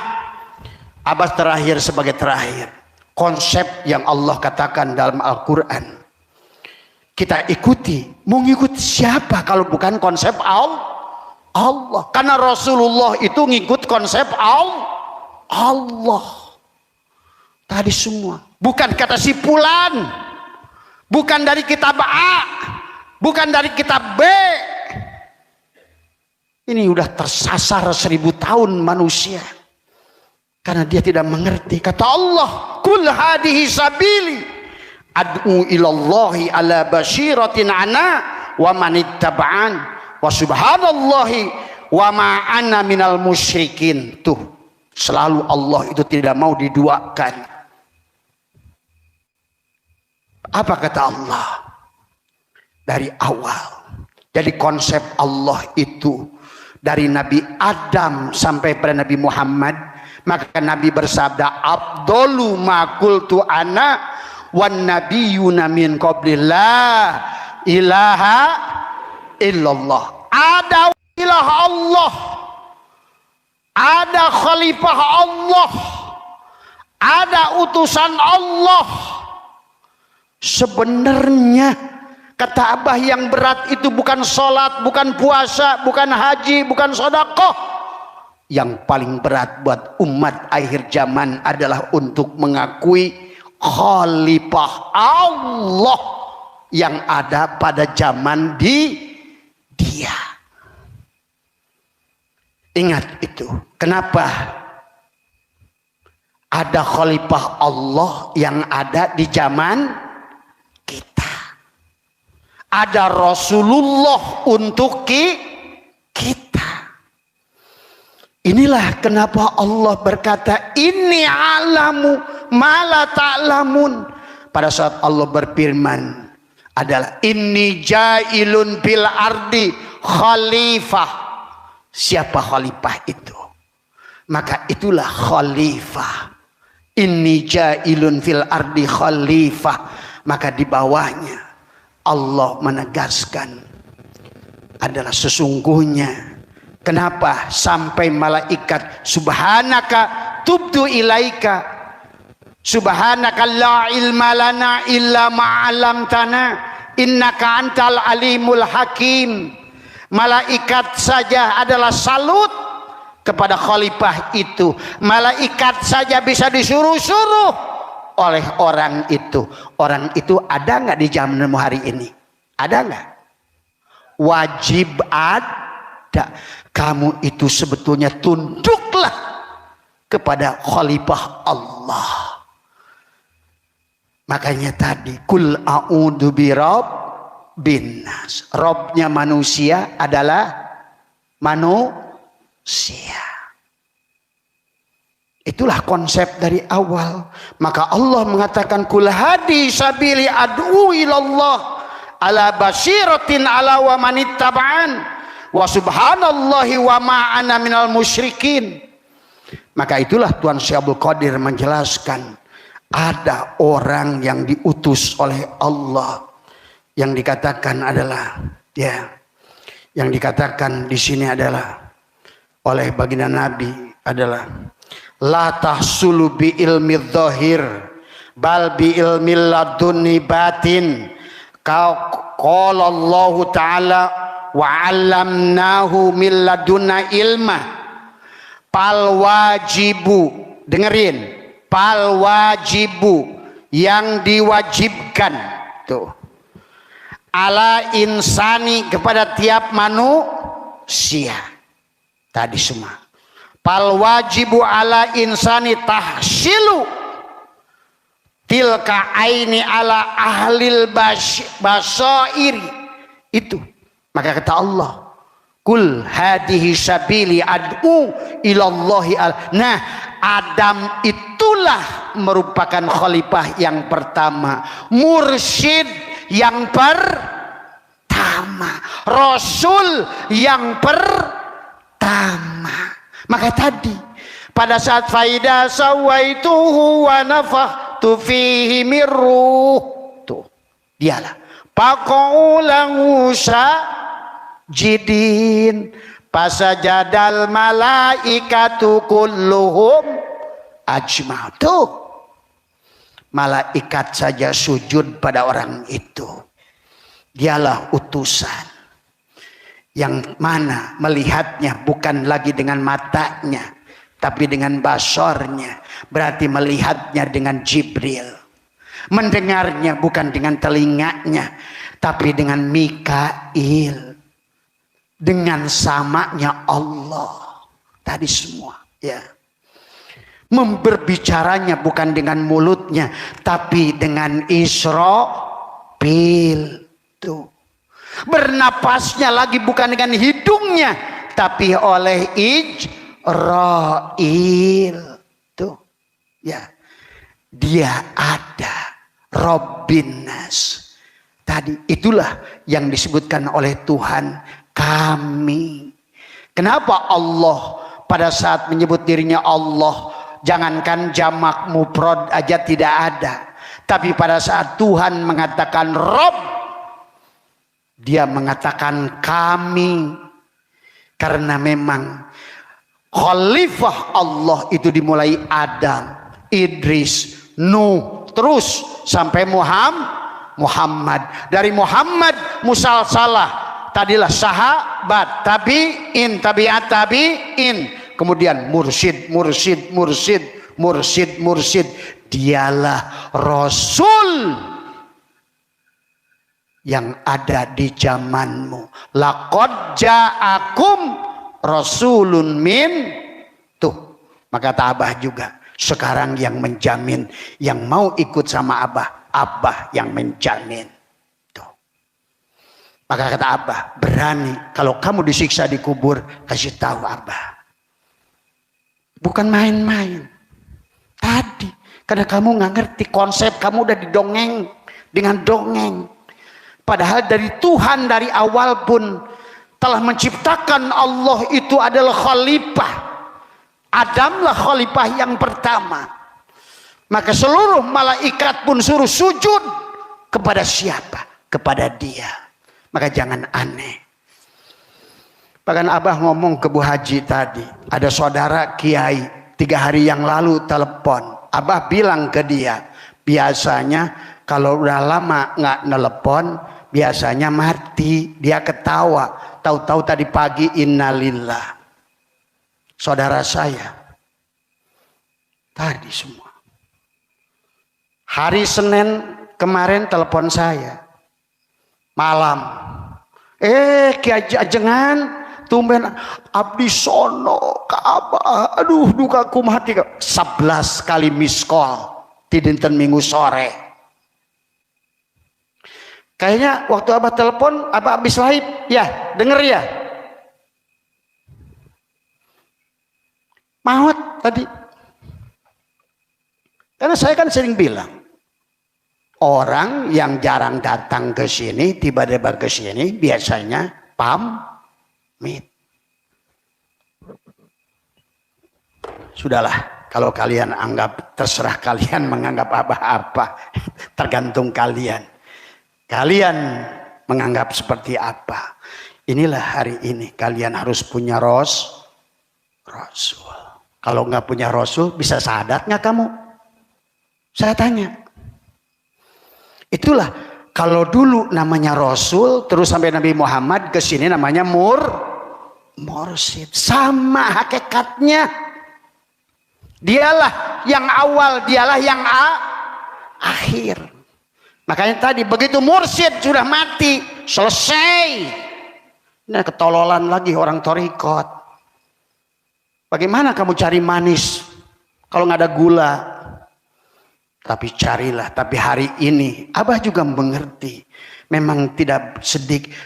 abad terakhir sebagai terakhir, konsep yang Allah katakan dalam Al-Quran kita ikuti. Mau ngikut siapa kalau bukan konsep Allah? Karena Rasulullah itu ngikut konsep Allah. Tadi semua bukan kata si fulan, bukan dari kitab A, bukan dari kitab B. Ini udah tersasar 1000 tahun manusia karena dia tidak mengerti. Kata Allah, kul hadihi sabili ad'u ilallahi ala basyiratin ana wa manittaba'an wa subhanallahi wa ma ana minal musyrikin. Tuh, selalu Allah itu tidak mau diduakan. Apa kata Allah? Dari awal. Jadi konsep Allah itu dari Nabi Adam sampai pada Nabi Muhammad. Maka Nabi bersabda, afdalu ma qultu ana wan nabiyuna min qabli la ilaha illallah. Ada ilah Allah, ada khalifah Allah, ada utusan Allah. Sebenarnya kata Abah yang berat itu bukan sholat, bukan puasa, bukan haji, bukan sedekah. Yang paling berat buat umat akhir zaman adalah untuk mengakui khalifah Allah yang ada pada zaman dia. Ingat itu. Kenapa ada khalifah Allah yang ada di zaman kita? Ada Rasulullah untuk kita. Inilah kenapa Allah berkata, inni a'lamu ma la ta'lamun. Pada saat Allah berfirman adalah inni ja'ilun bil ardi khalifah. Siapa khalifah itu? Maka itulah khalifah. Inni ja'ilun fil ardi khalifah. Maka di bawahnya Allah menegaskan adalah sesungguhnya. Kenapa sampai malaikat subhanaka tubtu ilaika, subhanaka la ilma lana illa ma'alamtana innaka antal alimul hakim. Malaikat saja adalah salut kepada khalifah itu. Malaikat saja bisa disuruh-suruh oleh orang itu. Orang itu ada nggak di zaman hari ini? Ada nggak? Wajib ada. Kamu itu sebetulnya tunduklah kepada khalifah Allah. Makanya tadi kul a'udzu birabbin nas. Robnya manusia adalah manusia. Itulah konsep dari awal. Maka Allah mengatakan kul hadi sabili ad'u ilallah ala basiratin ala wa manittaba'an wa subhanallahi wa ma'ana minal musyrikin. Maka itulah Tuan Syekh Abdul Qadir menjelaskan ada orang yang diutus oleh Allah yang dikatakan adalah yang dikatakan di sini adalah oleh baginda Nabi adalah la tahsulu bi ilmi dhahir bal bi ilmi laduni batin. Qala Allah Ta'ala wa 'allamnahu min ladunna ilma. Pal wajibu, dengerin, pal wajibu yang diwajibkan tuh ala insani kepada tiap manusia tadi semua. Pal wajibu ala insani tahsilu tilka aini ala ahlil basairi. Itu maka kata Allah kul hadihi sabili ad'u ilallahi nah Adam itulah merupakan khalifah yang pertama, mursyid yang pertama, rasul yang pertama. Maka tadi pada saat faida sawaituhu wa nafakhtu fihi min ruh, tuh dialah faqaulahu jidin pasajadal malaikatu kulluhum ajma. Tuh malaikat saja sujud pada orang itu. Dialah utusan yang mana melihatnya bukan lagi dengan matanya tapi dengan basornya. Berarti melihatnya dengan Jibril, mendengarnya bukan dengan telinganya tapi dengan Mikail, dengan samanya Allah tadi semua ya. Memberbicaranya bukan dengan mulutnya tapi dengan Israfil tuh. Bernapasnya lagi bukan dengan hidungnya tapi oleh Ijrail tuh ya. Dia ada Rabbin nas tadi. Itulah yang disebutkan oleh Tuhan kami. Kenapa Allah pada saat menyebut dirinya Allah, jangankan jamak mufrad aja tidak ada, tapi pada saat Tuhan mengatakan Rabb, dia mengatakan kami, karena memang Khalifah Allah itu dimulai Adam, Idris, Nuh, terus sampai Muhammad. Dari Muhammad musalsalah, tadilah sahabat, tabi'in, tabi'at tabi'in, kemudian mursyid. Dialah Rasul yang ada di zamanmu. Laqad ja'akum rasulun min, tuh maka Abah juga sekarang yang menjamin, yang mau ikut sama Abah yang menjamin. Tuh. Maka kata Abah, berani kalau kamu disiksa di kubur, kasih tahu Abah. Bukan main-main. Tadi karena kamu nggak ngerti konsep, kamu udah didongeng dengan dongeng. Padahal dari Tuhan dari awal pun telah menciptakan Allah itu adalah khalifah. Adamlah khalifah yang pertama. Maka seluruh malaikat pun suruh sujud kepada siapa? Kepada dia. Maka jangan aneh. Bahkan Abah ngomong ke Bu Haji tadi, ada saudara kiai 3 hari yang lalu telepon. Abah bilang ke dia, biasanya kalau udah lama nggak nelepon, biasanya mati. Dia ketawa. Tahu-tahu tadi pagi innalillah. Saudara saya tadi semua. Hari Senin kemarin telepon saya. Malam. Kiai Ajengan, tumben abdi sono ka Abah. Aduh, duka kumati 11 kali miss call di dinten Minggu sore. Kayaknya waktu Abah telepon, Abah habis live. Ya, denger ya. Maut tadi. Karena saya kan sering bilang, orang yang jarang datang ke sini, tiba-tiba ke sini, biasanya pamit. Sudahlah, kalau kalian anggap, terserah kalian menganggap apa-apa. Tergantung kalian. Kalian menganggap seperti apa. Inilah hari ini kalian harus punya Rasul. Kalau nggak punya Rasul, bisa sadat nggak kamu? Saya tanya. Itulah kalau dulu namanya Rasul, terus sampai Nabi Muhammad ke sini namanya mursyid. Sama hakikatnya. Dialah yang awal, dialah yang akhir. Makanya tadi begitu mursyid sudah mati, selesai. Nah, ketololan lagi orang torikot. Bagaimana kamu cari manis kalau nggak ada gula? Tapi carilah. Tapi hari ini Abah juga mengerti. Memang tidak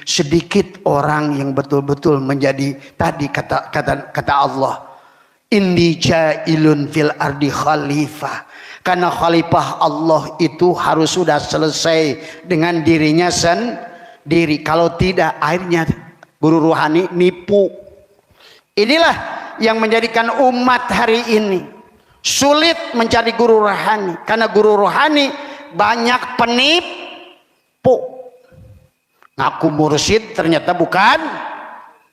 sedikit orang yang betul-betul menjadi tadi kata Allah. Inni ja'ilun fil ardi khalifah. Karena khalifah Allah itu harus sudah selesai dengan dirinya sendiri. Kalau tidak, akhirnya guru rohani nipu. Inilah yang menjadikan umat hari ini sulit mencari guru rohani. Karena guru rohani banyak penipu. Ngaku mursyid ternyata bukan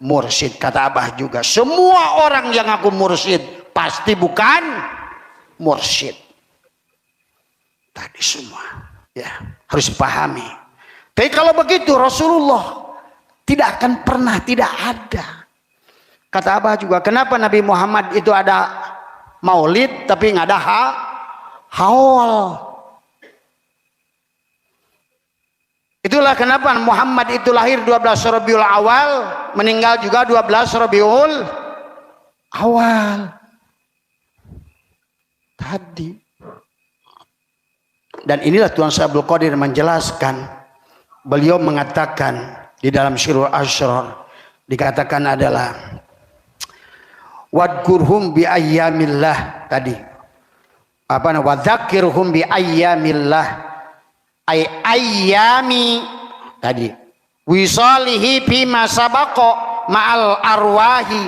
mursyid. Kata Abah juga, semua orang yang ngaku mursyid pasti bukan mursyid. Tadi semua ya harus dipahami. Tapi kalau begitu Rasulullah tidak akan pernah tidak ada. Kata Abah juga, kenapa Nabi Muhammad itu ada maulid tapi nggak ada haul. Itulah kenapa Muhammad itu lahir 12 Rabiul Awal, meninggal juga 12 Rabiul Awal. Tadi. Dan inilah Tuan Abdul Qadir menjelaskan. Beliau mengatakan di dalam Syirul Asrar dikatakan adalah wadkurhum bi ayyamillah tadi. Apa namanya? Wadzakirhum bi ayyamillah. Ayyami tadi. Wisalihi bima sabaqa ma'al arwahi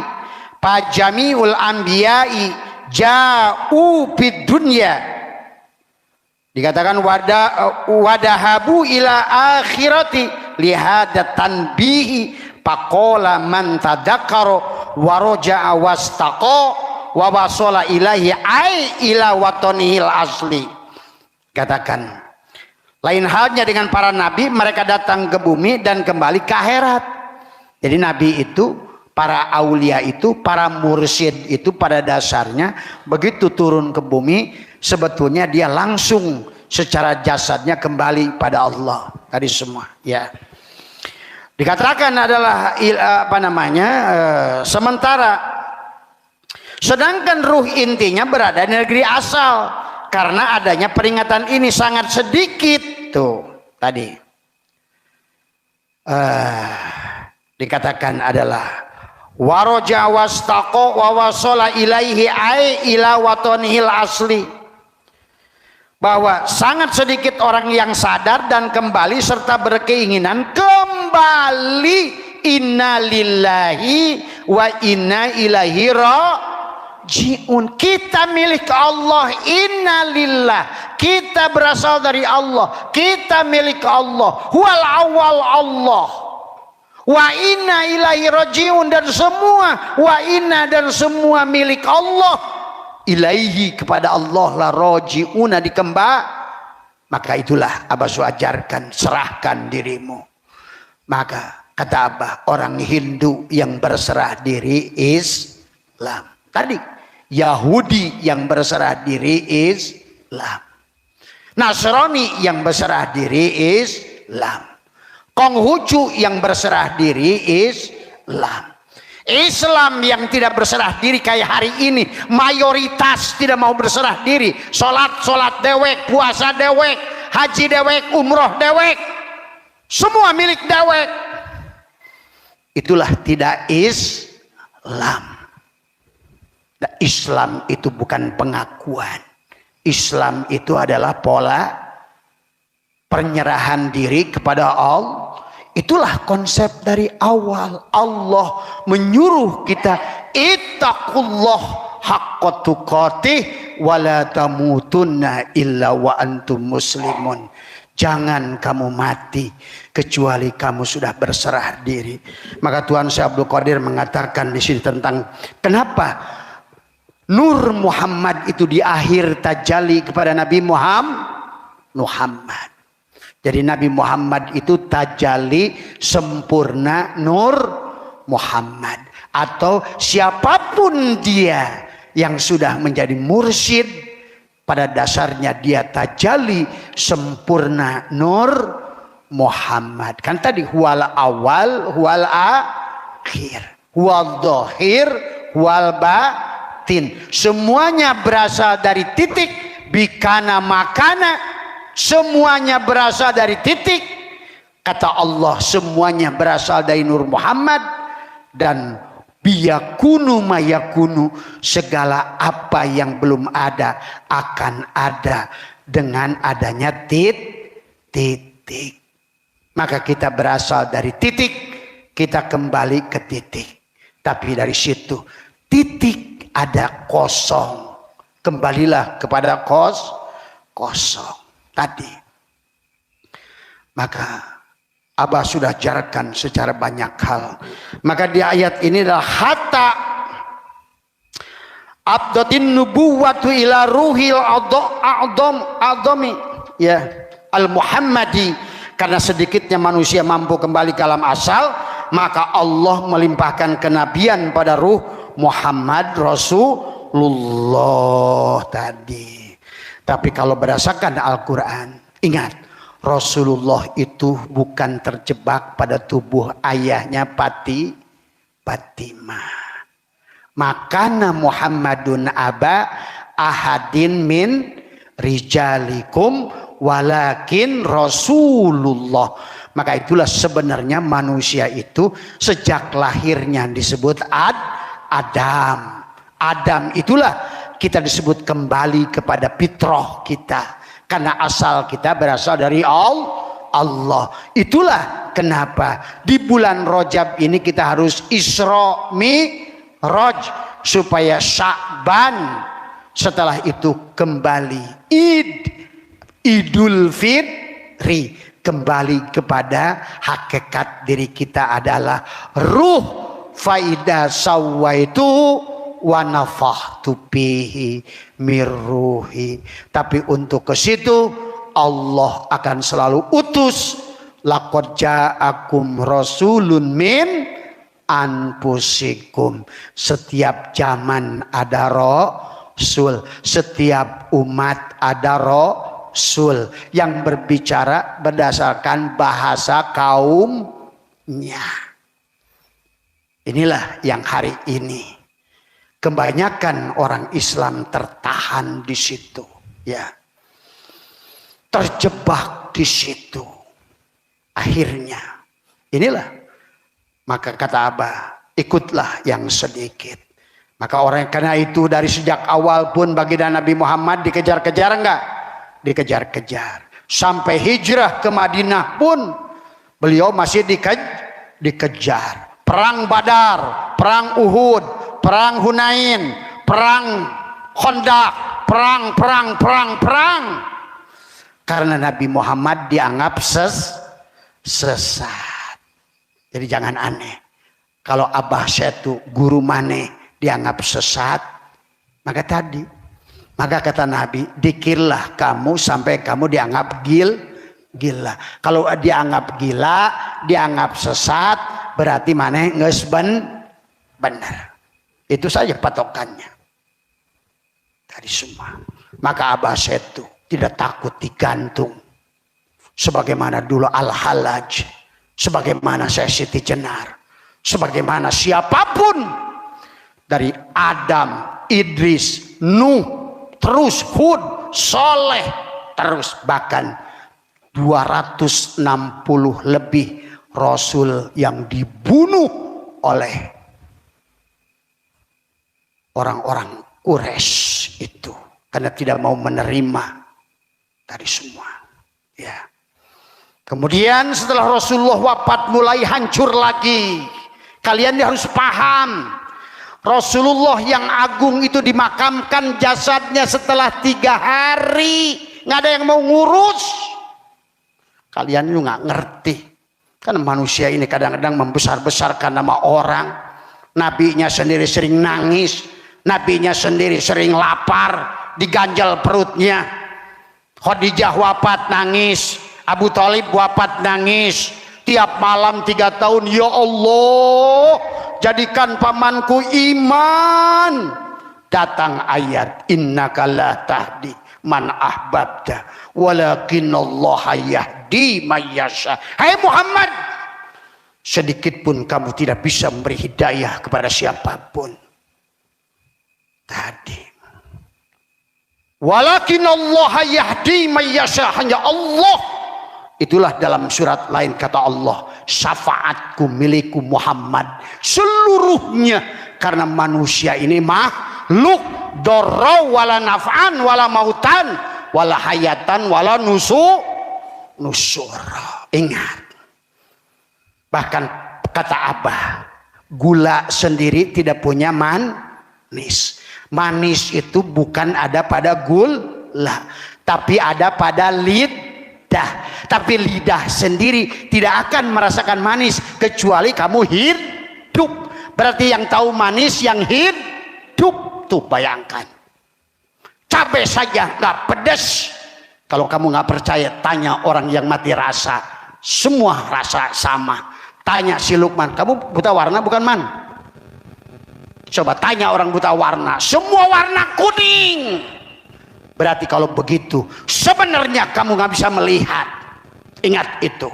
fajamiul anbiya'i ja'u fid dunya. Dikatakan wadahabu ila akhirati lihada tanbihi faqala man tadakkara waroja'a wastaqo wa wasala ilahi ai ila watonihil asli. Katakan, lain halnya dengan para nabi, mereka datang ke bumi dan kembali ke akhirat. Jadi nabi itu, para aulia itu, para mursyid itu pada dasarnya begitu turun ke bumi, sebetulnya dia langsung secara jasadnya kembali pada Allah. Tadi semua ya dikatakan adalah sementara sedangkan ruh intinya berada di negeri asal, karena adanya peringatan ini sangat sedikit. Tuh tadi dikatakan adalah waroja wastaqo wa wasala ilaihi ai ila watonihil asli, bahwa sangat sedikit orang yang sadar dan kembali serta berkeinginan kembali. Inna lillahi wa inna ilaihi rajiun. Kita milik Allah. Inna lillah, kita berasal dari Allah, kita milik Allah. Huwal awal Allah, wa inna ilaihi rajiun, dan semua wa inna dan semua milik Allah. Ilaihi, kepada Allah lah, rojiuna, dikembali. Maka itulah Abah ajarkan, serahkan dirimu. Maka kata Abah, orang Hindu yang berserah diri Islam. Tadi Yahudi yang berserah diri Islam, Nasrani yang berserah diri Islam, Konghucu yang berserah diri Islam. Islam yang tidak berserah diri kayak hari ini, mayoritas tidak mau berserah diri. Sholat dewek, puasa dewek, haji dewek, umroh dewek, semua milik dewek. Itulah tidak Islam. Islam itu bukan pengakuan. Islam itu adalah pola penyerahan diri kepada Allah. Itulah konsep dari awal. Allah menyuruh kita, ittaqullah haqqa tuqatih wa la tamutunna illa wa antum muslimun. Jangan kamu mati kecuali kamu sudah berserah diri. Maka Tuhan Syekh Abdul Qadir mengatakan di sini tentang kenapa Nur Muhammad itu di akhir tajalli kepada Nabi Muhammad. Jadi Nabi Muhammad itu tajalli sempurna Nur Muhammad. Atau siapapun dia yang sudah menjadi mursyid, pada dasarnya dia tajalli sempurna Nur Muhammad. Kan tadi huwal awal, huwal akhir, huwal dhahir, huwal batin. Semuanya berasal dari titik bikana makana. Semuanya berasal dari titik. Kata Allah, semuanya berasal dari Nur Muhammad. Dan biyakunu mayakunu, segala apa yang belum ada akan ada dengan adanya titik. Maka kita berasal dari titik, kita kembali ke titik. Tapi dari situ titik ada kosong, kembalilah kepada kosong tadi. Maka Abah sudah ajarkan secara banyak hal. Maka di ayat ini adalah hatta abdatin nubuwatu ila ruhil a'dami ya al Muhammadi. Karena sedikitnya manusia mampu kembali ke alam asal, maka Allah melimpahkan kenabian pada ruh Muhammad Rasulullah tadi. Tapi kalau berdasarkan Al-Quran, ingat, Rasulullah itu bukan terjebak pada tubuh ayahnya Fatimah. Makana Muhammadun aba ahadin min rijalikum walakin Rasulullah. Maka itulah sebenarnya manusia itu sejak lahirnya disebut Adam. Adam itulah kita disebut kembali kepada fitrah kita. Karena asal kita berasal dari Allah. Itulah kenapa di bulan Rajab ini kita harus Isra Mi'raj. Supaya Sya'ban setelah itu kembali Idul Fitri. Kembali kepada hakikat diri kita adalah ruh faida sawaitu wa nafakhtu fihi mirruhi. Tapi untuk ke situ Allah akan selalu utus. Laqad ja'akum rasulun min anfusikum. Setiap zaman ada rasul, setiap umat ada rasul yang berbicara berdasarkan bahasa kaumnya. Inilah yang hari ini kebanyakan orang Islam tertahan di situ, ya, terjebak di situ. Akhirnya inilah, maka kata Abah, ikutlah yang sedikit. Maka orang karena itu dari sejak awal pun baginda Nabi Muhammad dikejar-kejar enggak? Dikejar-kejar. Sampai hijrah ke Madinah pun beliau masih dikejar. Perang Badar, perang Uhud, perang Hunain, perang Khandaq, perang. Karena Nabi Muhammad dianggap sesat. Jadi jangan aneh. Kalau Abah Setu guru maneh dianggap sesat, maka kata Nabi, dikirlah kamu sampai kamu dianggap gila. Kalau dianggap gila, dianggap sesat, berarti maneh geus benar. Itu saja patokannya. Dari semua. Maka Abah Setu tidak takut digantung. Sebagaimana dulu Al-Halaj, sebagaimana Syekh Siti Jenar, sebagaimana siapapun dari Adam, Idris, Nuh, terus Hud, Soleh, terus bahkan 260 lebih Rasul yang dibunuh oleh orang-orang Quraisy itu karena tidak mau menerima dari semua, ya. Kemudian setelah Rasulullah wafat mulai hancur lagi. Kalian harus paham, Rasulullah yang agung itu dimakamkan jasadnya setelah 3 hari, nggak ada yang mau ngurus. Kalian itu nggak ngerti, karena manusia ini kadang-kadang membesar-besarkan nama orang. Nabinya sendiri sering nangis, nabinya sendiri sering lapar, diganjal perutnya. Khadijah wafat nangis, Abu Thalib wafat nangis. Tiap malam 3 tahun, ya Allah, jadikan pamanku iman. Datang ayat, innaka la tahdi man ahbabta walakinallaha yahdi man yasha. Hai Muhammad, sedikit pun kamu tidak bisa memberi hidayah kepada siapapun. Tadi walakinallaha yahdi man yasha, hanya Allah. Itulah dalam surat lain kata Allah, syafaatku milikku Muhammad seluruhnya, karena manusia ini makhluk darra wala naf'an wala mautan wala hayatan wala nusura. Ingat, bahkan kata Abah, gula sendiri tidak punya manis. Manis itu bukan ada pada gula, tapi ada pada lidah. Tapi lidah sendiri tidak akan merasakan manis kecuali kamu hidup. Berarti yang tahu manis yang hidup. Tuh bayangkan, cabai saja nggak pedas. Kalau kamu nggak percaya, tanya orang yang mati rasa, semua rasa sama. Tanya si Lukman, kamu buta warna bukan man? Coba tanya orang buta warna, semua warna kuning. Berarti kalau begitu sebenarnya kamu nggak bisa melihat. Ingat itu.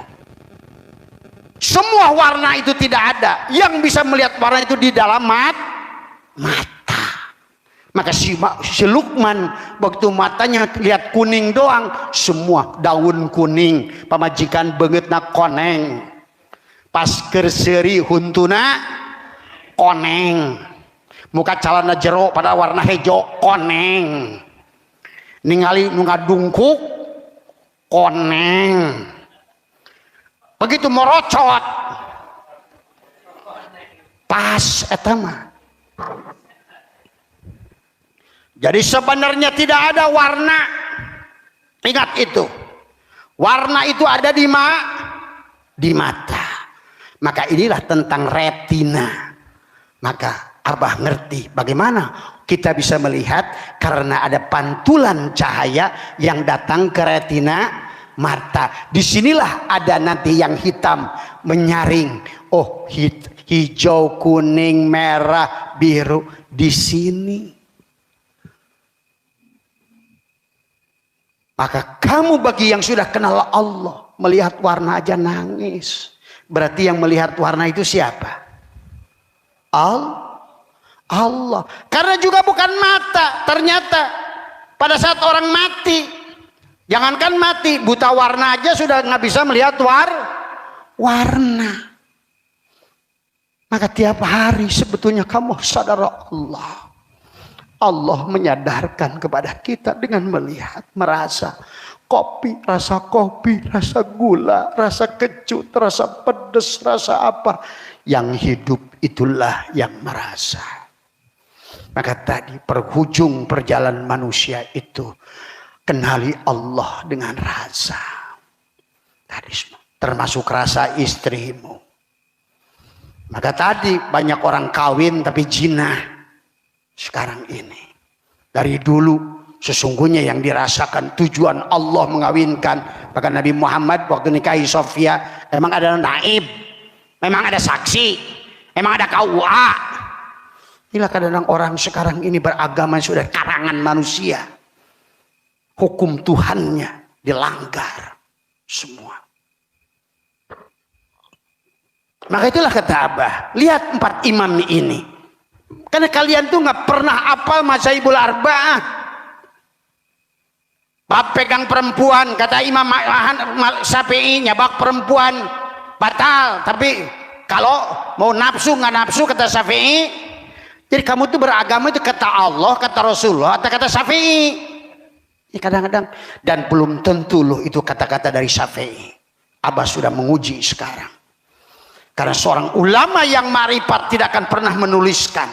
Semua warna itu tidak ada. Yang bisa melihat warna itu di dalam mata. Maka si Lukman waktu matanya lihat kuning doang, semua daun kuning, pamajikan beungeutna koneng. Pas kerseri huntuna koneng. Muka calana jero pada warna hijau koneng. Ningali nu ngadungkuk koneng. Begitu morocot pas eta mah. Jadi sebenarnya tidak ada warna. Ingat itu. Warna itu ada di mata. Maka inilah tentang retina. Maka Abah ngerti bagaimana kita bisa melihat karena ada pantulan cahaya yang datang ke retina mata. Disinilah ada nanti yang hitam menyaring. Oh, hijau, kuning, merah, biru di sini. Maka kamu bagi yang sudah kenal Allah, melihat warna aja nangis. Berarti yang melihat warna itu siapa? Allah. Karena juga bukan mata. Ternyata pada saat orang mati, jangankan mati, buta warna aja sudah nggak bisa melihat warna. Maka tiap hari sebetulnya kamu sadar Allah. Allah menyadarkan kepada kita dengan melihat, merasa kopi, rasa gula, rasa kecut, rasa pedas, rasa apa. Yang hidup itulah yang merasa. Maka tadi perhujung perjalanan manusia itu, kenali Allah dengan rasa. Tadi termasuk rasa istrimu. Maka tadi banyak orang kawin tapi jinah. Sekarang ini dari dulu sesungguhnya yang dirasakan tujuan Allah mengawinkan. Bahkan Nabi Muhammad waktu nikahi Sofia memang ada naib, memang ada saksi, memang ada KUA. Inilah kadang-kadang orang sekarang ini beragama sudah karangan manusia, hukum Tuhannya dilanggar semua. Maka itulah kata Abah, lihat 4 imam ini. Karena kalian tuh nggak pernah apal Mazhabul Arba'ah. Bab pegang perempuan, kata Imam Syafi'i, nyabak perempuan batal. Tapi kalau mau nafsu nggak nafsu, kata Syafi'i. Jadi kamu tuh beragama itu kata Allah, kata Rasulullah, atau kata Syafi'i. Ini kadang-kadang, dan belum tentu loh itu kata-kata dari Syafi'i. Abah sudah menguji sekarang. Karena seorang ulama yang marifat tidak akan pernah menuliskan.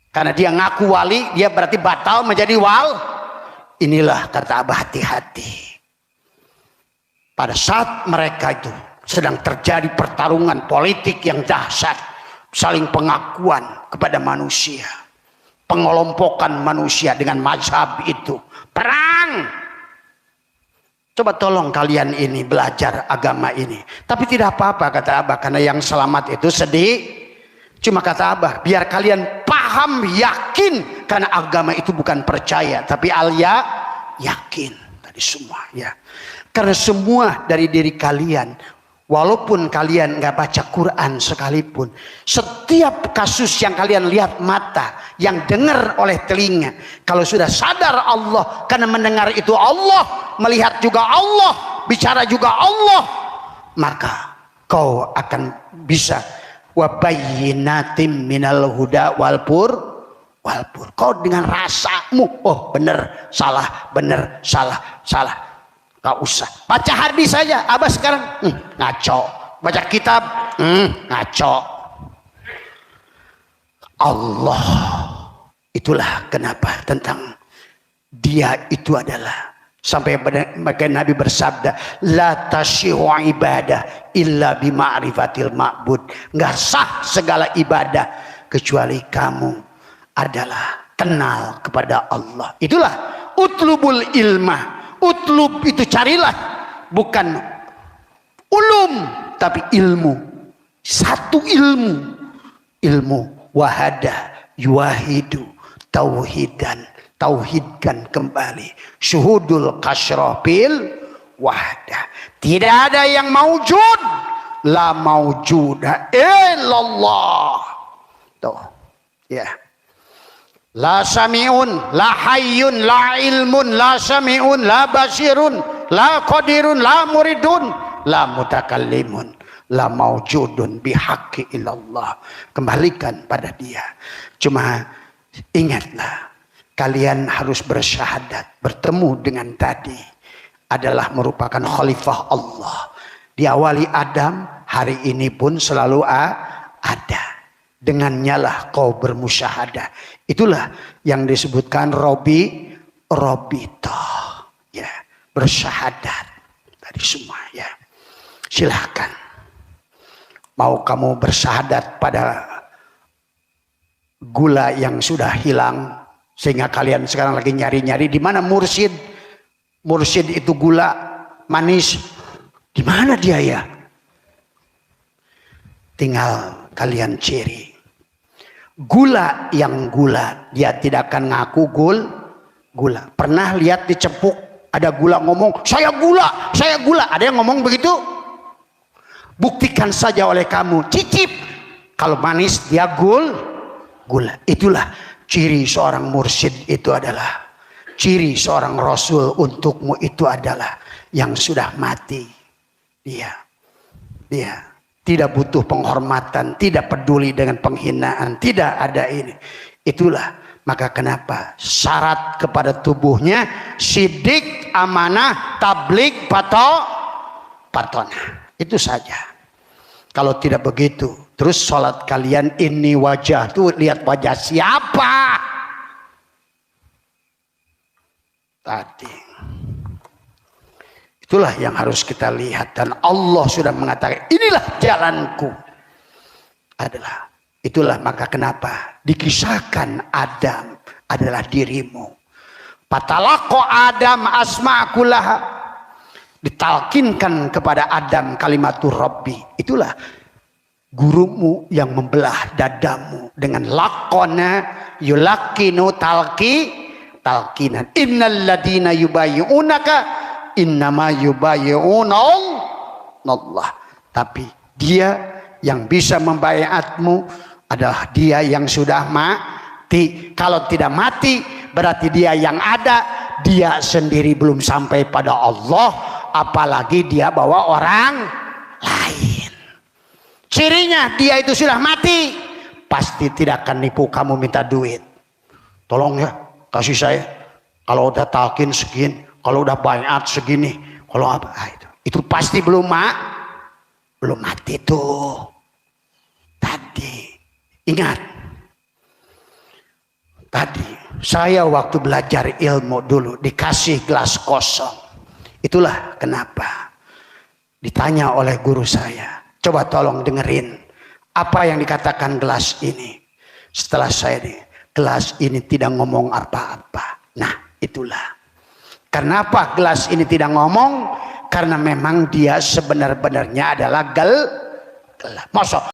Karena dia ngaku wali, dia berarti batal menjadi wal. Inilah kata Abah, hati-hati. Pada saat mereka itu sedang terjadi pertarungan politik yang dahsyat, saling pengakuan kepada manusia, pengelompokan manusia dengan mazhab itu, perang. Coba tolong kalian ini belajar agama ini. Tapi tidak apa-apa kata Abah, karena yang selamat itu sedih. Cuma kata Abah, biar kalian paham, yakin, karena agama itu bukan percaya, tapi yakin. Tadi semua ya. Karena semua dari diri kalian, walaupun kalian nggak baca Quran sekalipun, setiap kasus yang kalian lihat mata, yang dengar oleh telinga, kalau sudah sadar Allah, karena mendengar itu Allah, melihat juga Allah, bicara juga Allah, maka kau akan bisa wabayyinatim minal huda wal pur. Kau dengan rasamu, oh benar, salah, benar, salah. Gak usah baca hadis saja. Abah sekarang ngaco, baca kitab ngaco. Allah, itulah kenapa tentang dia itu adalah, sampai bagian Nabi bersabda, la tashihu ibadah illa bima'rifatil ma'bud. Nggak sah segala ibadah kecuali kamu adalah kenal kepada Allah. Itulah utlubul ilmah. Utlub itu carilah, bukan ulum, tapi ilmu. Satu ilmu wahada yuwahidu, tauhidkan kembali, syuhudul kasyrafil wahdah. Tidak ada yang maujud, la maujuda illallah. Tuh ya. La sami'un, la hayyun, la ilmun, la sami'un, la basirun, la qadirun, la muridun, la mutakallimun, la maujudun bihaqqi illallah. Kembalikan pada dia. Cuma ingatlah, kalian harus bersyahadat, bertemu dengan tadi adalah merupakan khalifah Allah. Diawali Adam, hari ini pun selalu ada. Dengannya lah kau bermusyahadah. Itulah yang disebutkan robito, ya, bersyahadat tadi semua ya. Silahkan. Mau kamu bersyahadat pada gula yang sudah hilang, sehingga kalian sekarang lagi nyari-nyari di mana mursyid. Mursyid itu gula manis, di mana dia ya? Tinggal kalian ciri. Gula yang gula, dia tidak akan ngaku gula. Pernah lihat dicepuk ada gula ngomong, saya gula, saya gula. Ada yang ngomong begitu? Buktikan saja oleh kamu, cicip. Kalau manis dia gula. Itulah ciri seorang mursyid itu adalah. Ciri seorang rasul untukmu itu adalah yang sudah mati. Dia tidak butuh penghormatan, tidak peduli dengan penghinaan, tidak ada ini. Itulah maka kenapa syarat kepada tubuhnya sidik, amanah, tablik, patonah. Itu saja. Kalau tidak begitu, terus sholat kalian ini wajah tuh, lihat wajah siapa? Tadi. Itulah yang harus kita lihat. Dan Allah sudah mengatakan, inilah jalanku. Itulah maka kenapa dikisahkan Adam adalah dirimu. Patalaqo Adam asma'akulaha. Ditalkinkan kepada Adam kalimatur Rabbi. Itulah gurumu yang membelah dadamu dengan lakona yulakinu talkinan. Innal ladina yubayyi'unaka innama yubayyi'unallah. Tapi dia yang bisa membaiatmu adalah dia yang sudah mati. Kalau tidak mati berarti dia yang ada. Dia sendiri belum sampai pada Allah, apalagi dia bawa orang lain. Cirinya dia itu sudah mati, pasti tidak akan nipu kamu minta duit. Tolong ya, kasih saya. Kalau udah talkin segini, kalau udah baiat segini, kalau apa itu pasti belum mati tuh. Tadi ingat, tadi saya waktu belajar ilmu dulu dikasih gelas kosong. Itulah kenapa ditanya oleh guru saya, coba tolong dengerin apa yang dikatakan gelas ini. Setelah saya gelas ini tidak ngomong apa-apa. Nah itulah kenapa gelas ini tidak ngomong, karena memang dia sebenar-benarnya adalah gelap. Masa